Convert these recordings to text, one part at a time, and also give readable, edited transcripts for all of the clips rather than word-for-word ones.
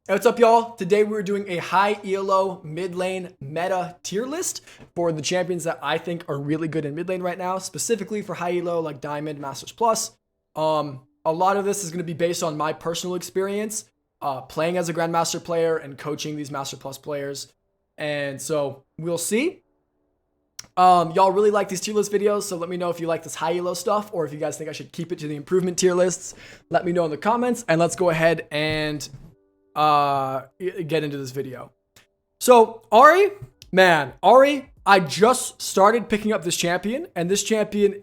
Hey, what's up, y'all? Today we're doing a high ELO mid lane meta tier list for the champions that I think are really good in mid lane right now, specifically for high ELO like Diamond, Masters Plus. A lot of this is going to be based on my personal experience playing as a Grandmaster player and coaching these Master Plus players. And so we'll see. Y'all really like these tier list videos, so let me know if you like this high ELO stuff or if you guys think I should keep it to the improvement tier lists. Let me know in the comments, and let's go ahead and get into this video. So Ahri, I just started picking up this champion, and this champion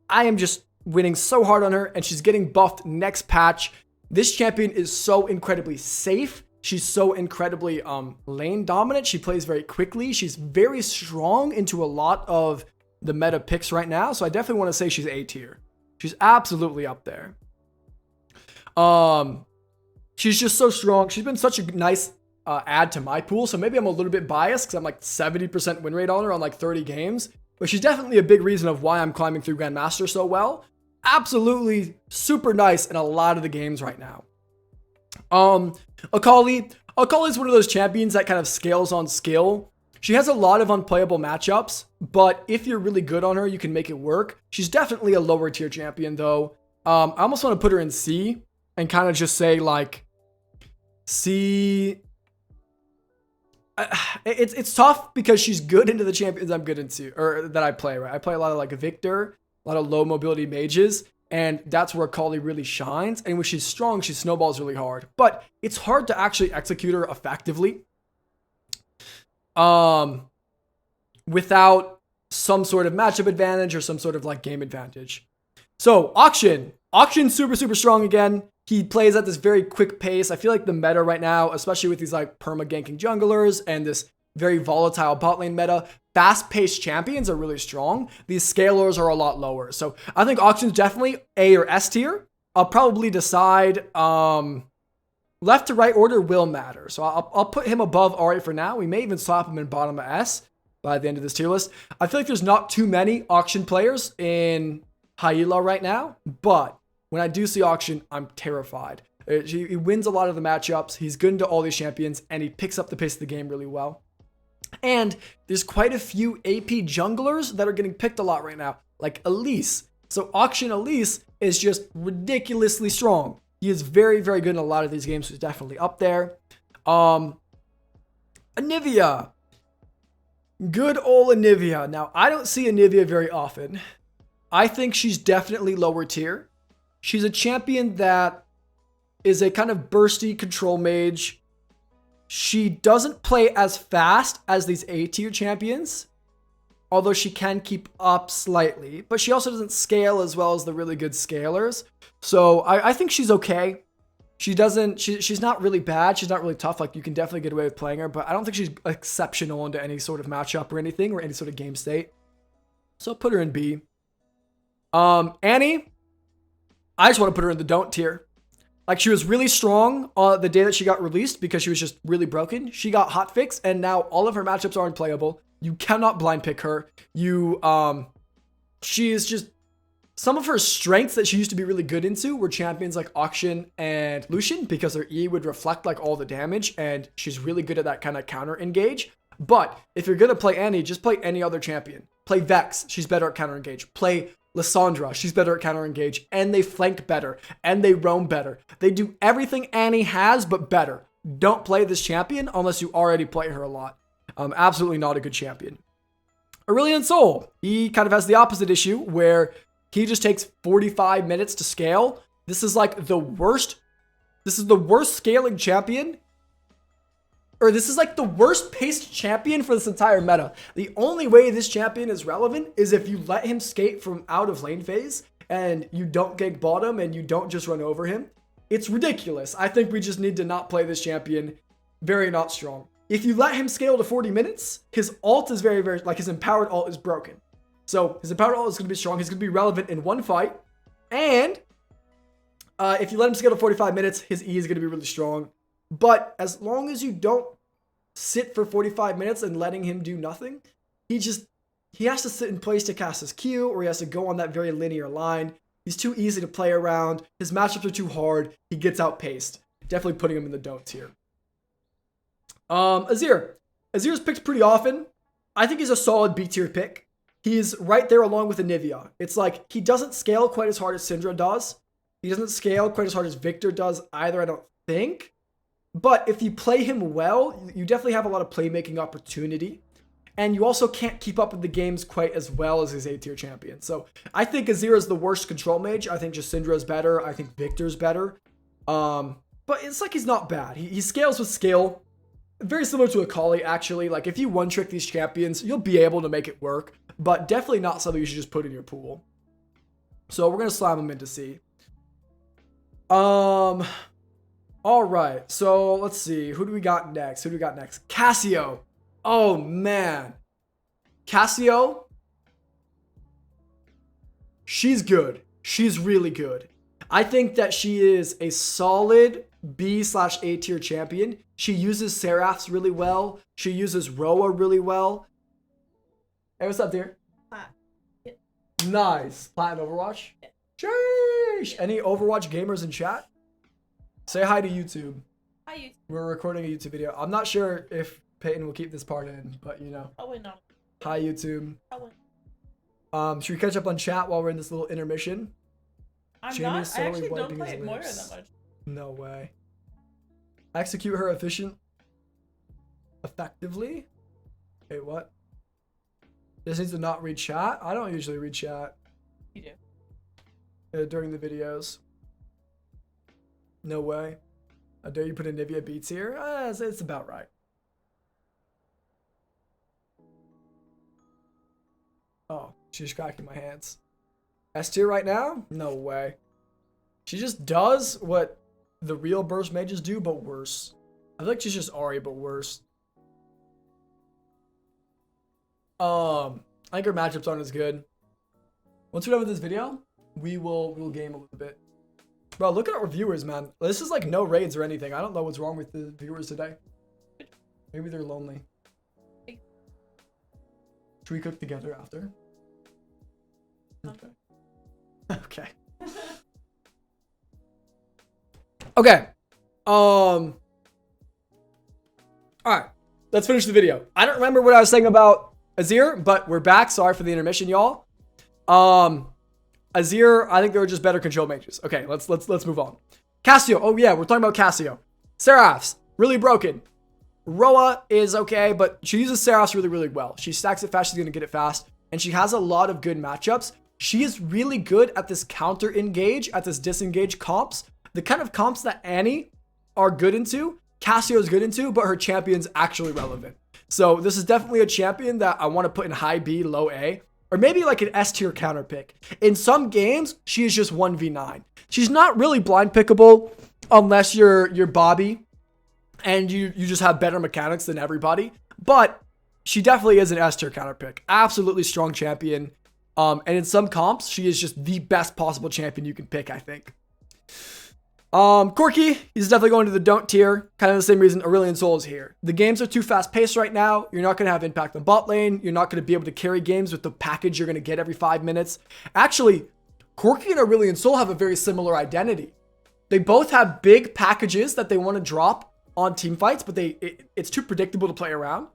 I am just winning so hard on her, and she's getting buffed next patch. This champion is so incredibly safe. She's so incredibly lane dominant. She plays very quickly. She's very strong into a lot of the meta picks right now. So I definitely want to say she's A tier. She's absolutely up there. She's just so strong. She's been such a nice add to my pool. So maybe I'm a little bit biased because I'm like 70% win rate on her on like 30 games. But she's definitely a big reason of why I'm climbing through Grandmaster so well. Absolutely super nice in a lot of the games right now. Akali is one of those champions that kind of scales on skill. She has a lot of unplayable matchups, but if you're really good on her, you can make it work. She's definitely a lower tier champion though. I almost want to put her in C and kind of just say like, C. It's tough because she's good into the champions I'm good into, or that I play, right? I play a lot of like Victor, a lot of low mobility mages, and that's where Akali really shines. And when she's strong, she snowballs really hard. But it's hard to actually execute her effectively without some sort of matchup advantage or some sort of like game advantage. So Auction's super strong again. He plays at this very quick pace. I feel like the meta right now, especially with these like perma-ganking junglers and this very volatile bot lane meta, fast-paced champions are really strong. These scalers are a lot lower. So I think Auction's definitely A or S tier. I'll probably decide left to right order will matter. So I'll put him above Ahri for now. We may even swap him in bottom of S by the end of this tier list. I feel like there's not too many Auction players in high elo right now, but when I do see Auction, I'm terrified. He wins a lot of the matchups. He's good into all these champions, and he picks up the pace of the game really well. And there's quite a few AP junglers that are getting picked a lot right now, like Elise. So Auction Elise is just ridiculously strong. He is very good in a lot of these games, so he's definitely up there. Anivia. Good old Anivia. Now, I don't see Anivia very often. I think she's definitely lower tier. She's a champion that is a kind of bursty control mage. She doesn't play as fast as these A tier champions, although she can keep up slightly, but she also doesn't scale as well as the really good scalers. So I think she's okay. She's not really bad. She's not really tough. Like, you can definitely get away with playing her, but I don't think she's exceptional into any sort of matchup or anything or any sort of game state. So I'll put her in B. Annie, I just want to put her in the don't tier. Like, she was really strong the day that she got released because she was just really broken. She got hotfixed, and now all of her matchups are unplayable. You cannot blind pick her. She is just, some of her strengths that she used to be really good into were champions like Auction and Lucian because her E would reflect like all the damage, and she's really good at that kind of counter engage. But if you're going to play Annie, just play any other champion. Play Vex. She's better at counter engage. Play Lissandra, she's better at counter engage, and they flank better, and they roam better. They do everything Annie has, but better. Don't play this champion unless you already play her a lot. Absolutely not a good champion. Aurelion Sol, he kind of has the opposite issue where he just takes 45 minutes to scale. This is like the worst. This is the worst scaling champion. Or this is like the worst paced champion for this entire meta. The only way this champion is relevant is if you let him skate from out of lane phase and you don't gank bottom and you don't just run over him. It's ridiculous. I think we just need to not play this champion. Very not strong. If you let him scale to 40 minutes, his ult is very, like his empowered ult is broken. So his empowered ult is going to be strong. He's going to be relevant in one fight. And if you let him scale to 45 minutes, his E is going to be really strong. But as long as you don't sit for 45 minutes and letting him do nothing, he has to sit in place to cast his Q, or he has to go on that very linear line. He's too easy to play around. His matchups are too hard. He gets outpaced. definitely putting him in the don't tier. Azir. Azir's picked pretty often. I think he's a solid B tier pick. He's right there along with Anivia. It's like he doesn't scale quite as hard as Syndra does. He doesn't scale quite as hard as Victor does either, I don't think. But if you play him well, you definitely have a lot of playmaking opportunity. And you also can't keep up with the games quite as well as his A tier champion. So I think Azir is the worst control mage. I think just Syndra is better. I think Victor's better. But it's like he's not bad. He scales with skill. Very similar to Akali, actually. Like, if you one-trick these champions, you'll be able to make it work. But definitely not something you should just put in your pool. So we're going to slam him into C. All right. So let's see. Who do we got next? Cassio. Oh, man. Cassio. She's good. She's really good. I think that she is a solid B/A tier champion. She uses Seraphs really well. She uses Roa really well. Hey, what's up, dear? Yeah. Nice. Plat in Overwatch? Yeah. Sheesh. Any Overwatch gamers in chat? Say hi to YouTube. Hi, YouTube. We're recording a YouTube video. I'm not sure if Peyton will keep this part in, but you know. Probably not. Hi, YouTube. Probably. Should we catch up on chat while we're in this little intermission? I'm Jamie's not. I slowly actually don't wiping play his it Moira lips. that much. No way. Execute her effectively? Wait, what? This needs to not read chat? I don't usually read chat. You do. During the videos. No way. I dare you put a Nivea Beats here? It's about right. Oh, she's cracking my hands. S tier right now? No way. She just does what the real burst mages do, but worse. I feel like she's just Ahri, but worse. I think her matchups aren't as good. Once we're done with this video, we'll game a little bit. Bro, look at our viewers, man. This is like no raids or anything. I don't know what's wrong with the viewers today. Maybe they're lonely. Should we cook together after? Okay. Okay. Okay. All right. Let's finish the video. I don't remember what I was saying about Azir, but we're back. Sorry for the intermission, y'all. Azir, I think they were just better control mages. Okay, let's move on. Cassio. Oh yeah, we're talking about Cassio. Seraphs, really broken. Roa is okay, but she uses Seraphs really, really well. She stacks it fast, she's gonna get it fast, and she has a lot of good matchups. She is really good at this counter engage, at this disengage comps. The kind of comps that Annie are good into, Cassio is good into, but her champion's actually relevant. So this is definitely a champion that I want to put in high B, low A, or maybe like an S tier counter pick. In some games, she is just 1v9. She's not really blind pickable unless you're Bobby and you just have better mechanics than everybody. But she definitely is an S tier counter pick. Absolutely strong champion. And in some comps, she is just the best possible champion you can pick, I think. Corki, he's definitely going to the don't tier. Kind of the same reason Aurelion Sol is here. The games are too fast paced right now. You're not going to have impact on bot lane. You're not going to be able to carry games with the package you're going to get every 5 minutes. Actually, Corki and Aurelion Sol have a very similar identity. They both have big packages that they want to drop on team fights, but it's too predictable to play around.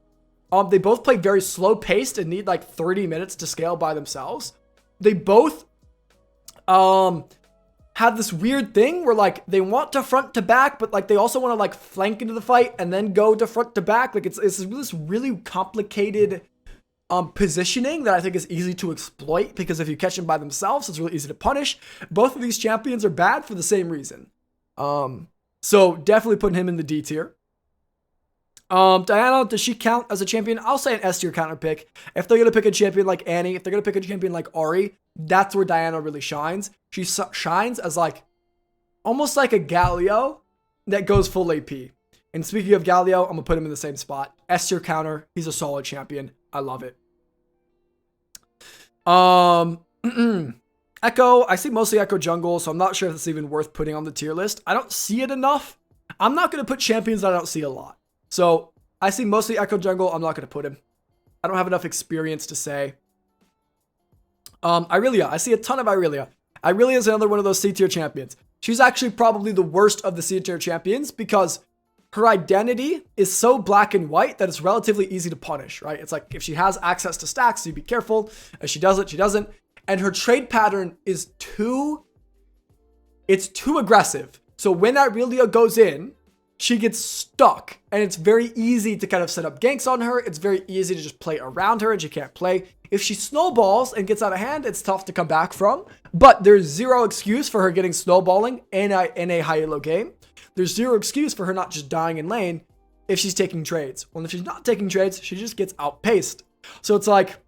They both play very slow paced and need like 30 minutes to scale by themselves. They both have this weird thing where like they want to front to back, but like they also want to like flank into the fight and then go to front to back. Like it's this really complicated positioning that I think is easy to exploit, because if you catch them by themselves, it's really easy to punish. Both of these champions are bad for the same reason. So definitely putting him in the D tier. Diana, does she count as a champion? I'll say an S tier counter pick. If they're going to pick a champion like Annie, if they're going to pick a champion like Ahri, that's where Diana really shines. She shines as like, almost like a Galio that goes full AP. And speaking of Galio, I'm going to put him in the same spot. S tier counter. He's a solid champion. I love it. Echo, I see mostly Echo jungle, so I'm not sure if it's even worth putting on the tier list. I don't see it enough. I'm not going to put champions that I don't see a lot. So I see mostly Echo jungle. I'm not going to put him. I don't have enough experience to say. Irelia. I see a ton of Irelia. Irelia is another one of those C tier champions. she's actually probably the worst of the C tier champions because her identity is so black and white that it's relatively easy to punish, right? It's like if she has access to stacks, you be careful. If she doesn't, she doesn't. And her trade pattern is too aggressive. So when that Aurelio goes in, she gets stuck. And it's very easy to kind of set up ganks on her. It's very easy to just play around her and she can't play. If she snowballs and gets out of hand, it's tough to come back from. But there's zero excuse for her getting snowballing in a high elo game. There's zero excuse for her not just dying in lane if she's taking trades. Well, if she's not taking trades, she just gets outpaced. So it's like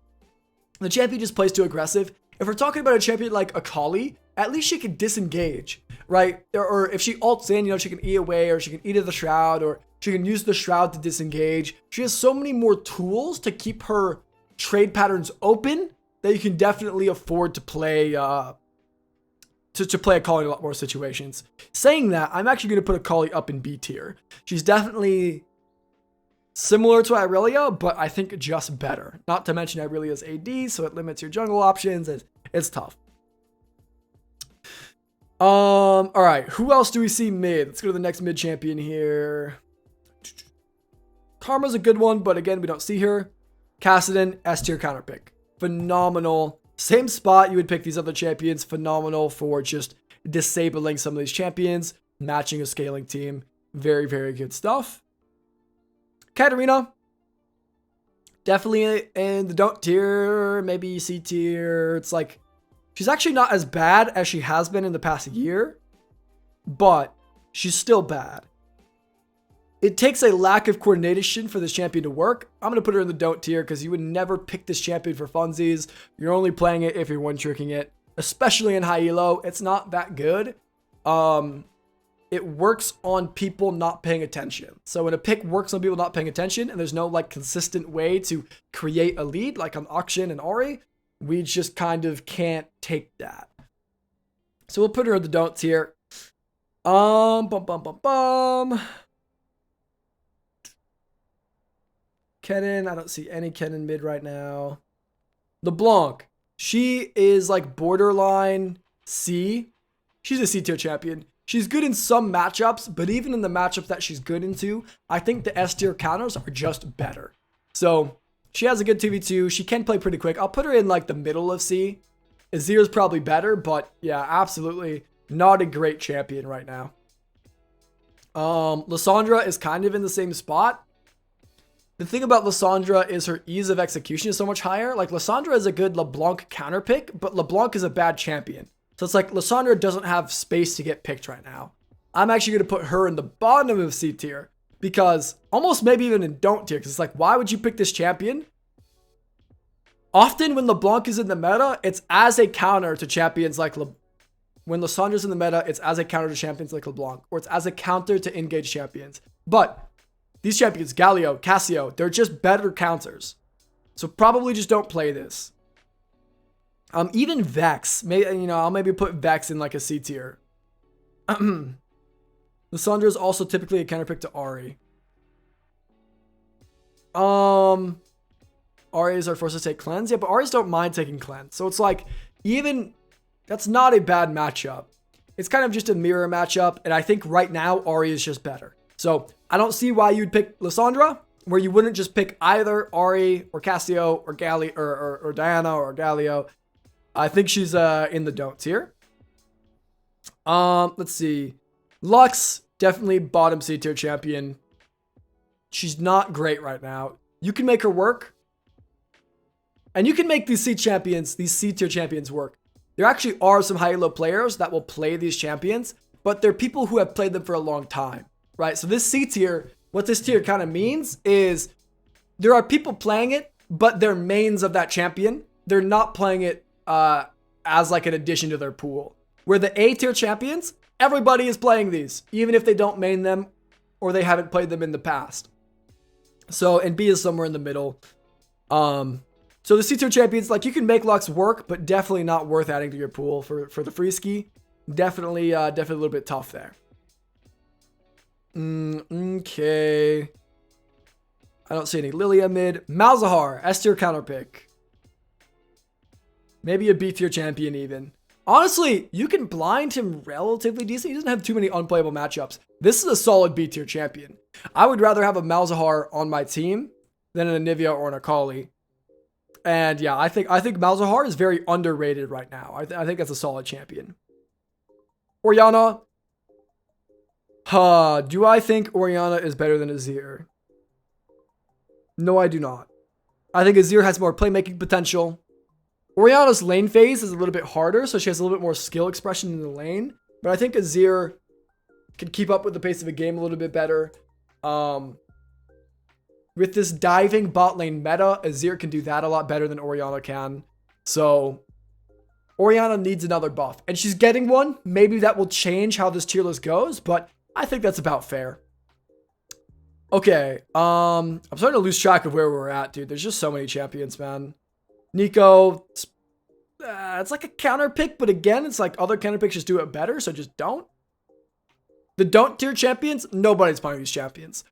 the champion just plays too aggressive. If we're talking about a champion like Akali, at least she can disengage, right? Or if she ults in, she can E away, or she can E to the Shroud, or she can use the Shroud to disengage. She has so many more tools to keep her trade patterns open that you can definitely afford to play to play Akali in a lot more situations. Saying that, I'm actually going to put Akali up in B tier. She's definitely similar to Irelia, but I think just better. Not to mention Irelia's AD, so it limits your jungle options. It's tough. All right, who else do we see mid? Let's go to the next mid champion here. Karma's a good one, but again, we don't see her. Kassadin, S tier counter pick. Phenomenal. Same spot you would pick these other champions. Phenomenal for just disabling some of these champions, matching a scaling team. Very, very good stuff. Katarina, definitely in the don't tier, maybe C tier. It's like, she's actually not as bad as she has been in the past year, but she's still bad. It takes a lack of coordination for this champion to work. I'm going to put her in the don't tier because you would never pick this champion for funsies. You're only playing it if you're one-tricking it, especially in high elo. It's not that good. It works on people not paying attention. So when a pick works on people not paying attention and there's no like consistent way to create a lead like on Auction and Ori, we just kind of can't take that. So we'll put her in the don't tier. Kennen, I don't see any Kennen mid right now. LeBlanc, she is like borderline C. She's a C tier champion. She's good in some matchups, but even in the matchups that she's good into, I think the S tier counters are just better. So she has a good 2v2. She can play pretty quick. I'll put her in like the middle of C. Azir's probably better, but yeah, absolutely not a great champion right now. Lysandra is kind of in the same spot. The thing about Lysandra is her ease of execution is so much higher. Like Lysandra is a good LeBlanc counter pick, but LeBlanc is a bad champion. So it's like Lysandra doesn't have space to get picked right now. I'm actually going to put her in the bottom of C tier because almost maybe even in don't tier because it's like, why would you pick this champion? Often when LeBlanc is in the meta, it's as a counter to champions like when Lysandra's in the meta, it's as a counter to champions like LeBlanc, or it's as a counter to engage champions. But these champions, Galio, Cassio, they're just better counters. So probably just don't play this. Even Vex, I'll maybe put Vex in like a C tier. Lysandra is also typically a counter pick to Ahri. Ahri is our force to take cleanse. Yeah, but Ahris don't mind taking cleanse. So it's like, even, that's not a bad matchup. It's kind of just a mirror matchup. And I think right now, Ahri is just better. So I don't see why you'd pick Lysandra, where you wouldn't just pick either Ahri or Cassio or or Diana or Galio. I think she's in the don'ts here. Let's see. Lux, definitely bottom C tier champion. She's not great right now. You can make her work. And you can make these C tier champions work. There actually are some high elo players that will play these champions, but they're people who have played them for a long time, right? So this C tier, what this tier kind of means is there are people playing it, but they're mains of that champion. They're not playing it as like an addition to their pool. Where the A tier champions, everybody is playing these, even if they don't main them or they haven't played them in the past. So, and B is somewhere in the middle. So the C tier champions, like you can make Lux work, but definitely not worth adding to your pool for the free ski. Definitely a little bit tough there. Okay. I don't see any Lilia mid. Malzahar, S tier counter pick. Maybe a B tier champion even. Honestly, you can blind him relatively decent. He doesn't have too many unplayable matchups. This is a solid B tier champion. I would rather have a Malzahar on my team than an Anivia or an Akali. And yeah, I think Malzahar is very underrated right now. I think that's a solid champion. Orianna. Do I think Orianna is better than Azir? No, I do not. I think Azir has more playmaking potential. Orianna's lane phase is a little bit harder, so she has a little bit more skill expression in the lane. But I think Azir can keep up with the pace of the game a little bit better. With this diving bot lane meta, Azir can do that a lot better than Orianna can. So Orianna needs another buff, and she's getting one. Maybe that will change how this tier list goes, but I think that's about fair. Okay, I'm starting to lose track of where we're at, dude. There's just so many champions, man. Nico, it's like a counter pick, but again, it's like other counter picks just do it better, so just don't. The don't tier champions, nobody's playing these champions.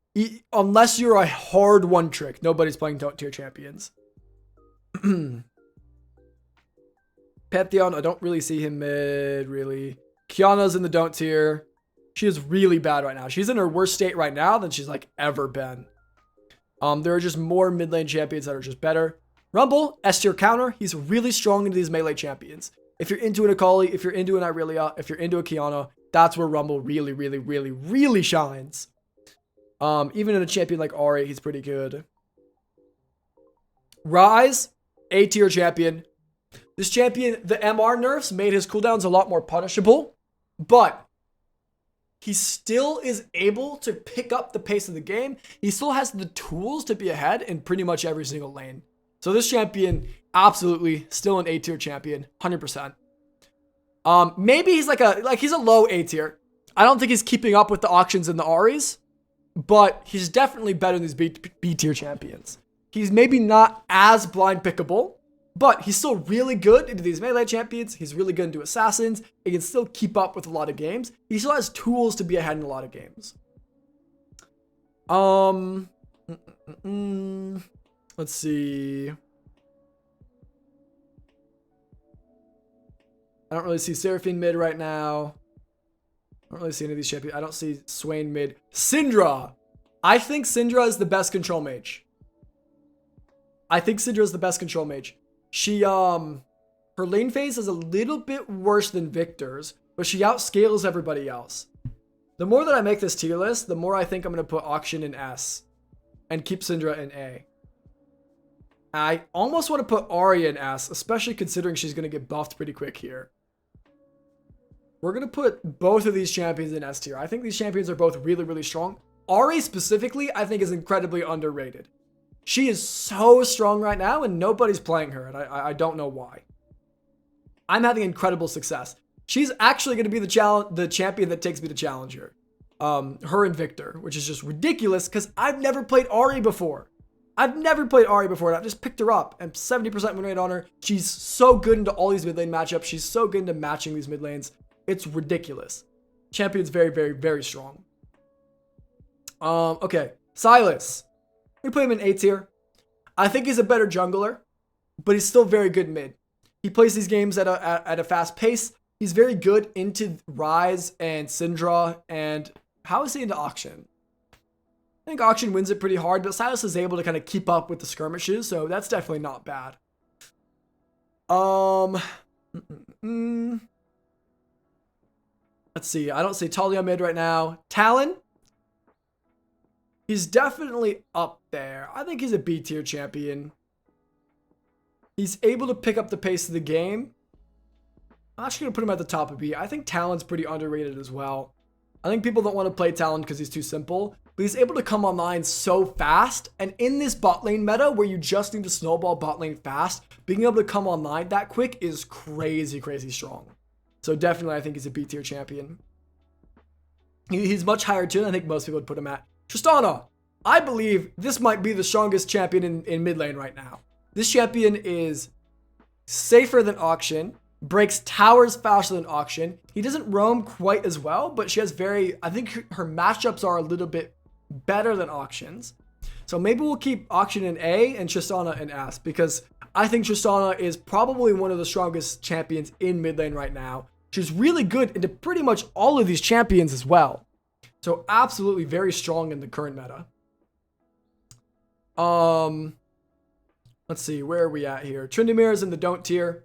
Unless you're a hard one trick, nobody's playing don't tier champions. Pantheon, I don't really see him mid, really. Kiana's in the don't tier. She is really bad right now. She's in her worst state right now than she's like ever been. There are just more mid lane champions that are just better. Rumble, S tier counter. He's really strong into these melee champions. If you're into an Akali, if you're into an Irelia, if you're into a Kiana, that's where Rumble really, really, really, really shines. Even in a champion like Ahri, he's pretty good. Ryze, A tier champion. This champion, the MR nerfs made his cooldowns a lot more punishable, but he still is able to pick up the pace of the game. He still has the tools to be ahead in pretty much every single lane. So this champion, absolutely still an A tier champion, 100%. Maybe he's he's a low A tier. I don't think he's keeping up with the auctions and the Ahris, but he's definitely better than these B tier champions. He's maybe not as blind pickable, but he's still really good into these melee champions. He's really good into assassins. He can still keep up with a lot of games. He still has tools to be ahead in a lot of games. Let's see. I don't really see Seraphine mid right now. I don't really see any of these champions. I don't see Swain mid. Syndra. I think Syndra is the best control mage. She, her lane phase is a little bit worse than Victor's, but she outscales everybody else. The more that I make this tier list, the more I think I'm going to put Auction in S and keep Syndra in A. I almost want to put Ahri in S, especially considering she's going to get buffed pretty quick here. We're going to put both of these champions in S tier. I think these champions are both really, really strong. Ahri specifically, I think is incredibly underrated. She is so strong right now and nobody's playing her, and I don't know why. I'm having incredible success. She's actually going to be the champion that takes me to Challenger. Her and Victor, which is just ridiculous because I've never played Ahri before. And I've just picked her up and 70% win rate on her. She's so good into all these mid lane matchups. She's so good into matching these mid lanes. It's ridiculous. Champion's very, very, very strong. Okay. Sylas. We put him in A tier. I think he's a better jungler, but he's still very good mid. He plays these games at a fast pace. He's very good into Ryze and Syndra. And how is he into Auction? I think Auction wins it pretty hard, but Sylas is able to kind of keep up with the skirmishes, so that's definitely not bad. Let's see. I don't see Talia mid right now. Talon. He's definitely up there. I think he's a B tier champion. He's able to pick up the pace of the game. I'm actually going to put him at the top of B. I think Talon's pretty underrated as well. I think people don't want to play Talon because he's too simple, but he's able to come online so fast. And in this bot lane meta where you just need to snowball bot lane fast, being able to come online that quick is crazy, crazy strong. So definitely I think he's a B tier champion. He's much higher too than I think most people would put him at. Tristana. I believe this might be the strongest champion in mid lane right now. This champion is safer than Auction, breaks towers faster than Auction. He doesn't roam quite as well, but she has I think her matchups are a little bit better than Auction's. So maybe we'll keep Auction in A and Tristana in S, because I think Tristana is probably one of the strongest champions in mid lane right now. She's really good into pretty much all of these champions as well. So absolutely very strong in the current meta. Let's see, where are we at here? Tryndamere is in the don't tier.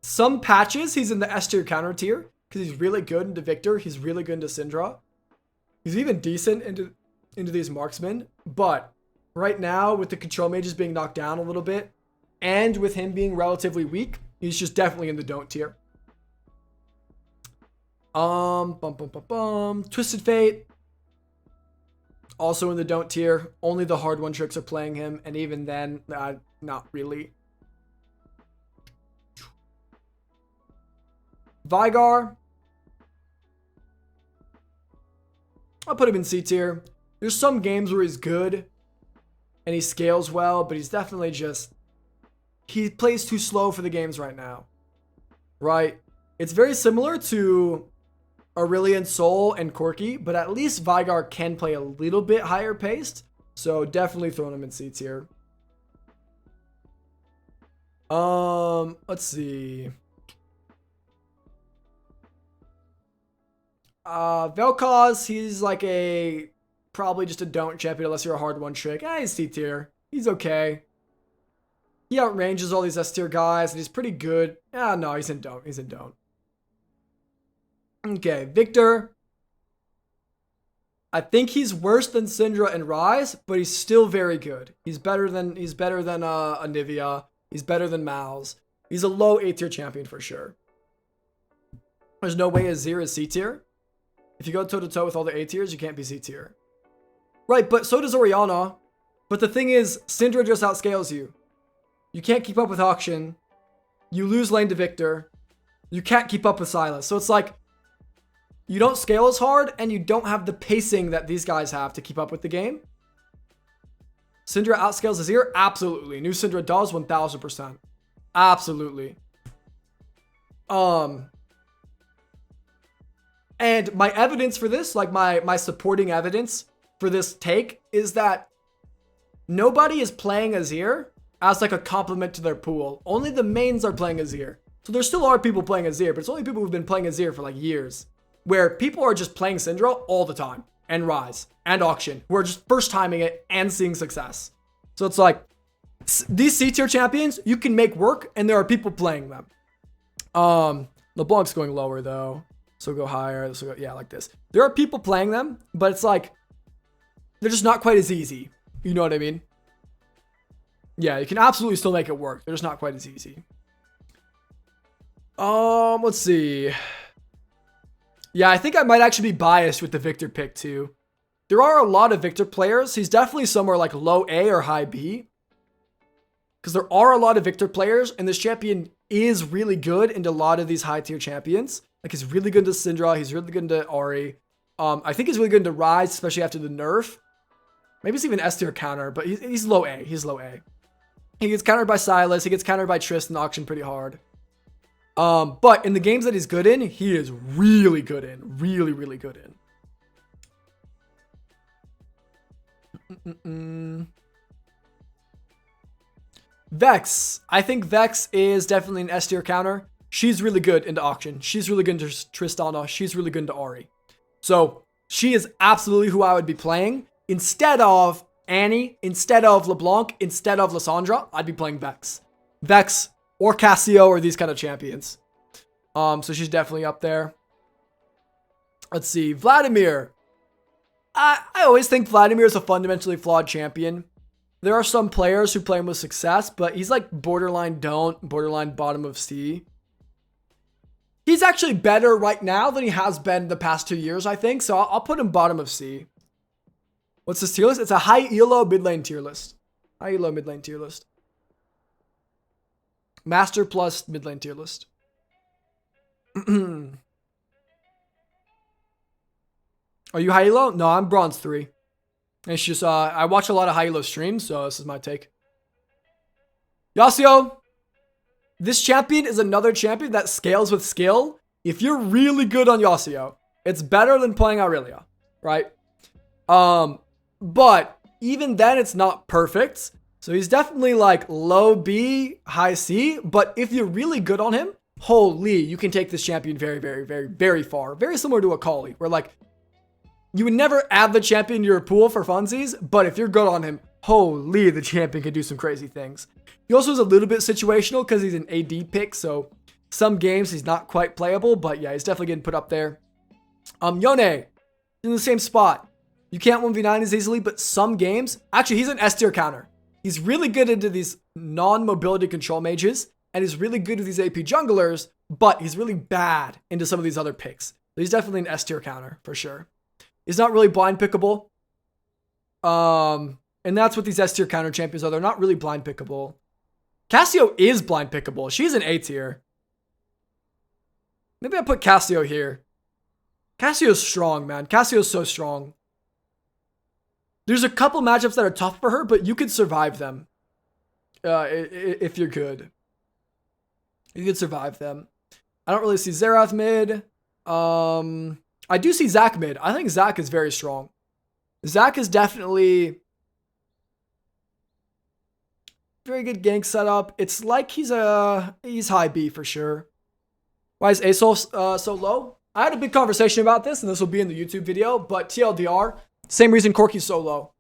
Some patches, he's in the S tier counter tier, because he's really good into Victor. He's really good into Syndra. He's even decent into these marksmen. But right now, with the control mages being knocked down a little bit, and with him being relatively weak, he's just definitely in the don't tier. Twisted Fate, also in the don't tier. Only the hard one tricks are playing him, and even then, not really. Vigar, I'll put him in C tier. There's some games where he's good and he scales well, but he's definitely just, he plays too slow for the games right now, right? It's very similar to Aurelion Sol and Corki, but at least Vigar can play a little bit higher paced, so definitely throwing him in C tier. Let's see. Vel'Koz, he's like probably just a don't champion unless you're a hard one trick. He's C tier. He's okay. He outranges all these S tier guys and he's pretty good. No, he's in don't. He's in don't. Okay, Victor. I think he's worse than Syndra and Ryze, but he's still very good. He's better than Anivia. He's better than Mal's. He's a low A tier champion for sure. There's no way Azir is C tier. If you go toe to toe with all the A tiers, you can't be C tier. Right, but so does Orianna. But the thing is, Syndra just outscales you. You can't keep up with Auction. You lose lane to Victor. You can't keep up with Sylas. So it's like, you don't scale as hard, and you don't have the pacing that these guys have to keep up with the game. Syndra outscales Azir? Absolutely. New Syndra does 1000%. Absolutely. And my evidence for this, like my supporting evidence for this take, is that nobody is playing Azir as like a complement to their pool. Only the mains are playing Azir. So there still are people playing Azir, but it's only people who've been playing Azir for like years. Where people are just playing Syndra all the time, and Ryze, and Auction, who are just first timing it and seeing success. So it's like, these C tier champions, you can make work, and there are people playing them. LeBlanc's going lower though. So go higher. This will go, yeah, like this. There are people playing them, but it's like, they're just not quite as easy. You know what I mean? Yeah, you can absolutely still make it work. They're just not quite as easy. Let's see. Yeah, I think I might actually be biased with the Victor pick too. There are a lot of Victor players. He's definitely somewhere like low A or high B. Because there are a lot of Victor players, and this champion is really good into a lot of these high tier champions. Like, he's really good into Syndra. He's really good into Ahri. I think he's really good into Ryze, especially after the nerf. Maybe it's even S tier counter, but he's low A. He's low A. He gets countered by Sylas. He gets countered by Trist in Auction pretty hard. But in the games that he's good in, he is really good in. Really, really good in. Vex. I think Vex is definitely an S tier counter. She's really good into Auction. She's really good into Tristana. She's really good into Ahri. So she is absolutely who I would be playing. Instead of Annie, instead of LeBlanc, instead of Lissandra, I'd be playing Vex. Vex or Cassio or these kind of champions. So she's definitely up there. Let's see. Vladimir. I always think Vladimir is a fundamentally flawed champion. There are some players who play him with success, but he's like borderline don't, borderline bottom of C. He's actually better right now than he has been the past 2 years, I think. So I'll put him bottom of C. What's this tier list? It's a high ELO mid lane tier list. High ELO mid lane tier list. Master plus mid lane tier list. Are you high ELO? No, I'm bronze 3. It's just, I watch a lot of high ELO streams, so this is my take. Yasuo. This champion is another champion that scales with skill. If you're really good on Yasuo, it's better than playing Aurelia, right? But even then it's not perfect. So he's definitely like low B, high C. But if you're really good on him, holy, you can take this champion very, very, very, very far. Very similar to Akali, where like you would never add the champion to your pool for funsies, but if you're good on him, holy, the champion can do some crazy things. He also is a little bit situational because he's an AD pick, so some games he's not quite playable, but yeah, he's definitely getting put up there. Yone, in the same spot. You can't 1v9 as easily, but some games, actually he's an S tier counter. He's really good into these non-mobility control mages, and he's really good with these AP junglers, but he's really bad into some of these other picks. So he's definitely an S tier counter for sure. He's not really blind pickable. And that's what these S tier counter champions are. They're not really blind pickable. Cassio is blind pickable. She's an A tier. Maybe I put Cassio here. Cassio's strong, man. Cassio's so strong. There's a couple matchups that are tough for her, but you could survive them. If you're good. You could survive them. I don't really see Xerath mid. I do see Zac mid. I think Zac is very strong. Zac is definitely very good gank setup. It's like he's high B for sure. Why is ASOL so low? I had a big conversation about this, and this will be in the YouTube video, but TLDR, same reason Corki's so low.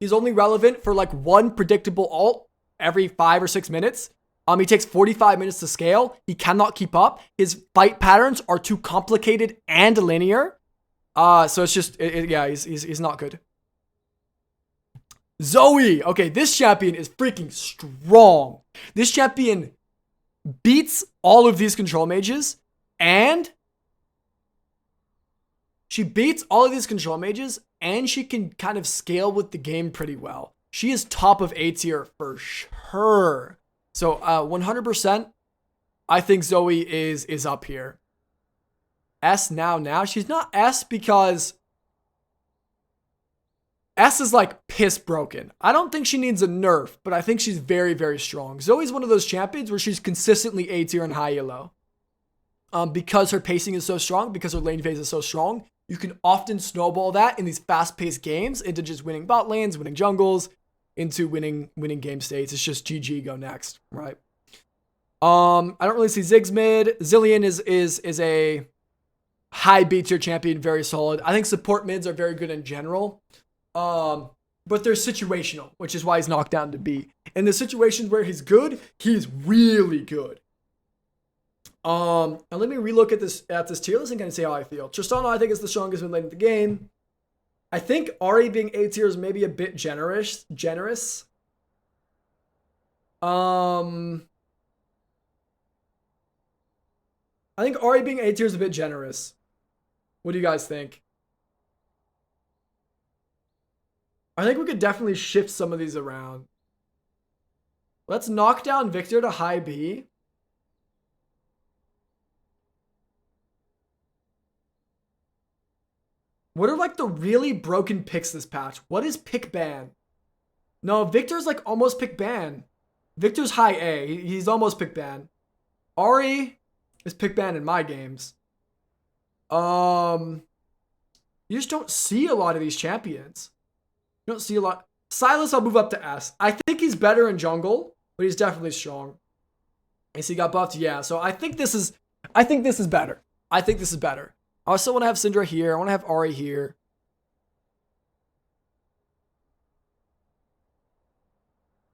He's only relevant for like one predictable ult every 5 or 6 minutes. He takes 45 minutes to scale. He cannot keep up. His fight patterns are too complicated and linear. So it's just, yeah, he's not good. Zoe. Okay, this champion is freaking strong. This champion beats all of these control mages, and she beats all of these control mages, and she can kind of scale with the game pretty well. She is top of A tier for sure. So 100%, I think Zoe is up here. S now. She's not S because S is like piss broken. I don't think she needs a nerf, but I think she's very, very strong. Zoe's one of those champions where she's consistently A tier and high ELO. Because her pacing is so strong, because her lane phase is so strong, you can often snowball that in these fast-paced games into just winning bot lanes, winning jungles, into winning game states. It's just GG, go next, right? I don't really see Ziggs mid. Zillion is a high B tier champion, very solid. I think support mids are very good in general. But they're situational, which is why he's knocked down to B. In the situations where he's good, he's really good. Now let me relook at this tier list and kind of see how I feel. Tristana, I think, is the strongest mid lane in the game. I think Ahri being A tier is maybe a bit generous. I think Ahri being A tier is a bit generous. What do you guys think? I think we could definitely shift some of these around. Let's knock down Victor to high B. What are like the really broken picks this patch? What is pick ban? No, Victor's like almost pick ban. Victor's high A. He's almost pick ban. Ahri is pick ban in my games. You just don't see a lot of these champions. You don't see a lot. Silas, I'll move up to S. I think he's better in jungle, but he's definitely strong. Yes, he got buffed. Yeah, so I think this is better. I think this is better. I also want to have Syndra here. I want to have Ahri here.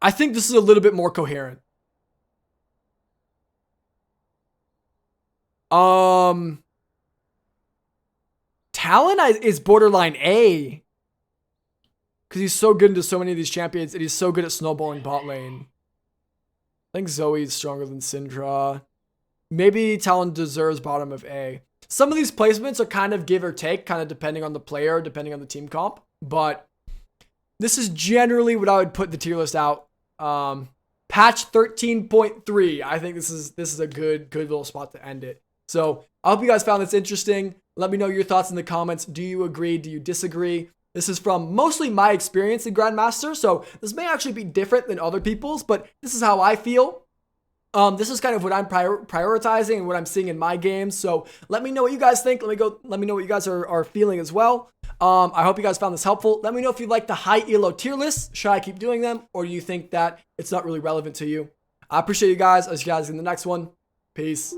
I think this is a little bit more coherent. Talon is borderline A. Because he's so good into so many of these champions, and he's so good at snowballing bot lane. I think Zoe's stronger than Syndra. Maybe Talon deserves bottom of A. Some of these placements are kind of give or take, kind of depending on the player, depending on the team comp. But this is generally what I would put the tier list out. Patch 13.3. I think this is a good little spot to end it. So I hope you guys found this interesting. Let me know your thoughts in the comments. Do you agree? Do you disagree? This is from mostly my experience in Grandmaster, so this may actually be different than other people's, but this is how I feel. This is kind of what I'm prioritizing and what I'm seeing in my games. So let me know what you guys think. Let me know what you guys are feeling as well. I hope you guys found this helpful. Let me know if you like the high ELO tier lists. Should I keep doing them, or do you think that it's not really relevant to you? I appreciate you guys. I'll see you guys in the next one. Peace.